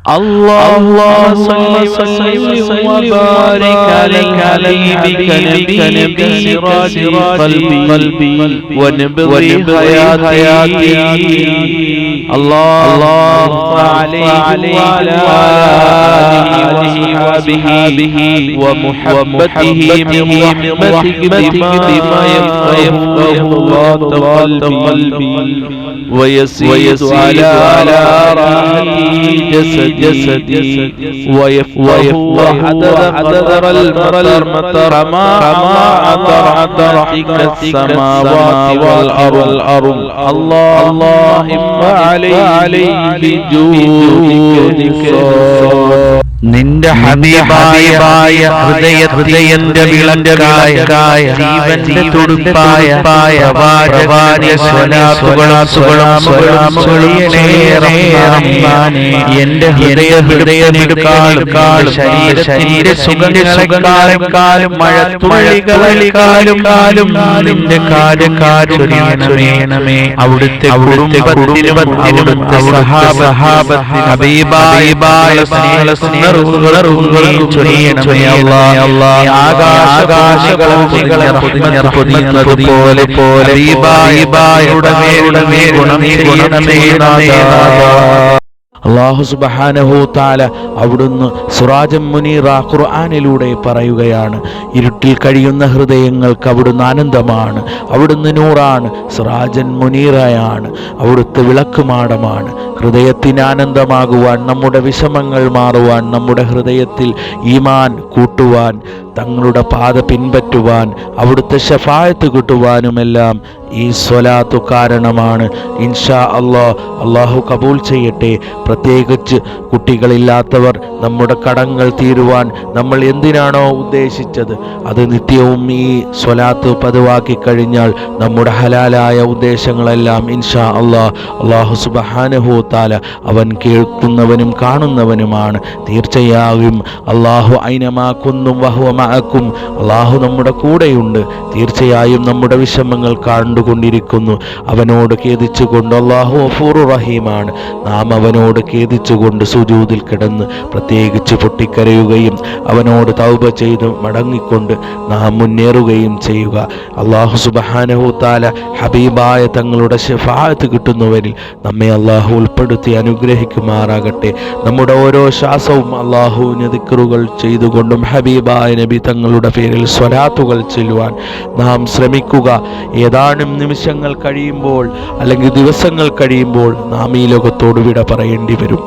اللهم صل وبارك على حبيبك نبي سراج قلبي ونبض حياتي اللهم عليه وعلى آله وصحبه ومحبته من رحمتك بما يفرح قلبي ويسيد على راحتي جسدي ويفوه عدد المطر ما عطرتك السماوات والأرض اللهم عليه بجودك നിന്റെ ഹബീബായ ഹൃദയത്തിന്റെ വിളക്കായ ജീവന്റെ തുടുപ്പായ പ്രവാചക സ്വലാത്തുകളും എന്റെ ഹൃദയത്തിനേക്കാൾ ശരീരത്തിന്റെ സുഗന്ധങ്ങളെക്കാളും മഴത്തുള്ളികളെക്കാളും നിന്റെ കാര്യമേ അവിടുത്തെ കുടുംബത്തിനും അവിടുത്തെ സഹാബത്തിനും ഹബീബായ സ്നേഹ അല്ലാഹു സുബ്ഹാനഹു തആല അവിടുന്ന് സിറാജും മുനീറ ഖുർആനിലൂടെ പറയുകയാണ്, ഇരുട്ടിൽ കഴിയുന്ന ഹൃദയങ്ങൾക്ക് അവിടുന്ന് ആനന്ദമാണ്, അവിടുന്ന് നൂറാണ്, സിറാജൻ മുനീറയാണ്, അവിടുത്തെ വിളക്കുമാടമാണ്. ഹൃദയത്തിന് ആനന്ദമാകുവാൻ, നമ്മുടെ വിഷമങ്ങൾ മാറുവാൻ, നമ്മുടെ ഹൃദയത്തിൽ ഈമാൻ കൂട്ടുവാൻ, തങ്ങളുടെ പാത പിൻപറ്റുവാൻ, അവിടുത്തെ ശഫാഅത്ത് കിട്ടുവാനുമെല്ലാം ഈ സ്വലാത്തു കാരണമാണ്. ഇൻഷാ അല്ലാഹു കബൂൽ ചെയ്യട്ടെ. പ്രത്യേകിച്ച് കുട്ടികളില്ലാത്തവർ നമ്മുടെ കടങ്ങൾ തീരുവാൻ നമ്മൾ എന്തിനാണോ ഉദ്ദേശിച്ചത് അത് നിത്യവും ഈ സ്വലാത്ത് പതിവാക്കി കഴിഞ്ഞാൽ നമ്മുടെ ഹലാലായ ഉദ്ദേശങ്ങളെല്ലാം ഇൻഷാ അല്ലാഹു സുബ്ഹാനഹു തആല അവൻ കേൾക്കുന്നവനും കാണുന്നവനുമാണ്. തീർച്ചയായും അല്ലാഹു ഐനമാ കുന്നും വഹുവ മഅക്കും, അല്ലാഹു നമ്മുടെ കൂടെയുണ്ട്. തീർച്ചയായും നമ്മുടെ വിഷമങ്ങൾ കണ്ടുകൊണ്ടിരിക്കുന്നു. അവനോട് ഖേദിച്ചുകൊണ്ട്, അല്ലാഹു ഗഫൂറുർ റഹീമാണ്, നാം അവനോട് ഖേദിച്ചുകൊണ്ട് സുജൂദിൽ കിടന്ന് പ്രത്യേകിച്ച് പൊട്ടിക്കരയുകയും അവനോട് തൗബ ചെയ്ത് മടങ്ങിക്കൊണ്ട് നാം മുന്നേറുകയും ചെയ്യുക. അല്ലാഹു സുബ്ഹാനഹു തആല ഹബീബായ തങ്ങളുടെ ശഫാഅത്ത് കിട്ടുന്നവരിൽ നമ്മെ അല്ലാഹു ഉൾപ്പെടുത്തി അനുഗ്രഹിക്കുമാറാകട്ടെ. നമ്മുടെ ഓരോ ശ്വാസവും അല്ലാഹുവിനെ ദിക്റുകൾ ചെയ്തുകൊണ്ടും ഹബീബായ നബി തങ്ങളുടെ പേരിൽ സ്വലാത്തുകൾ ചൊല്ലുവാൻ നാം ശ്രമിക്കുക. ഏതാനും നിമിഷങ്ങൾ കഴിയുമ്പോൾ അല്ലെങ്കിൽ ദിവസങ്ങൾ കഴിയുമ്പോൾ നാം ഈ ലോകത്തോട് വിട പറയേണ്ടി വരും.